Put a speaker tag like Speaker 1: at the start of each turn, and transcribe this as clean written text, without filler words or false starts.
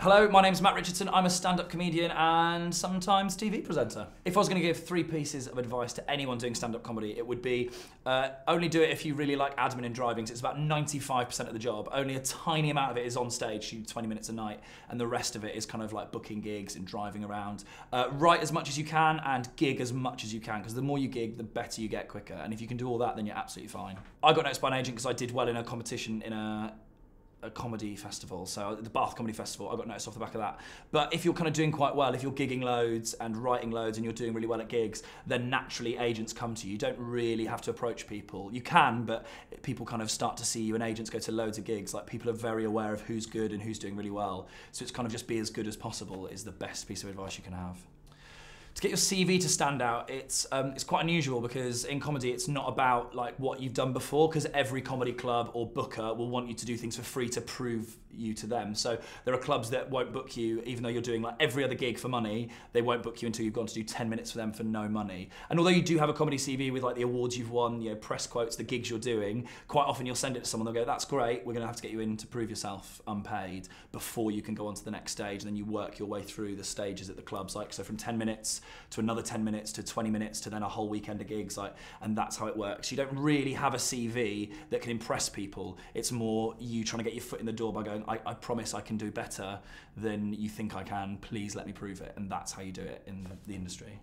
Speaker 1: Hello, my name's Matt Richardson. I'm a stand-up comedian and sometimes TV presenter. If I was going to give 3 pieces of advice to anyone doing stand-up comedy, it would be only do it if you really like admin and driving, because it's about 95% of the job. Only a tiny amount of it is on stage, 20 minutes a night, and the rest of it is kind of like booking gigs and driving around. Write as much as you can and gig as much as you can, because the more you gig, the better you get quicker. And if you can do all that, then you're absolutely fine. I got noticed by an agent because I did well in a competition in a comedy festival, so the Bath Comedy Festival. I got noticed off the back of that. But if you're kind of doing quite well, if you're gigging loads and writing loads and you're doing really well at gigs, then naturally agents come to you. You don't really have to approach people. You can, but people kind of start to see you, and agents go to loads of gigs. Like, people are very aware of who's good and who's doing really well. So it's kind of just be as good as possible is the best piece of advice you can have. To get your CV to stand out, it's quite unusual, because in comedy it's not about like what you've done before, because every comedy club or booker will want you to do things for free to prove you to them. So there are clubs that won't book you even though you're doing like every other gig for money. They won't book you until you've gone to do 10 minutes for them for no money. And although you do have a comedy CV with like the awards you've won, you know, press quotes, the gigs you're doing, quite often you'll send it to someone, they'll go, that's great, we're gonna have to get you in to prove yourself unpaid before you can go on to the next stage. And then you work your way through the stages at the clubs, like, so from 10 minutes to another 10 minutes to 20 minutes to then a whole weekend of gigs, like, and that's how it works. You don't really have a CV that can impress people. It's more you trying to get your foot in the door by going, I promise I can do better than you think I can, please let me prove it. And that's how you do it in the industry.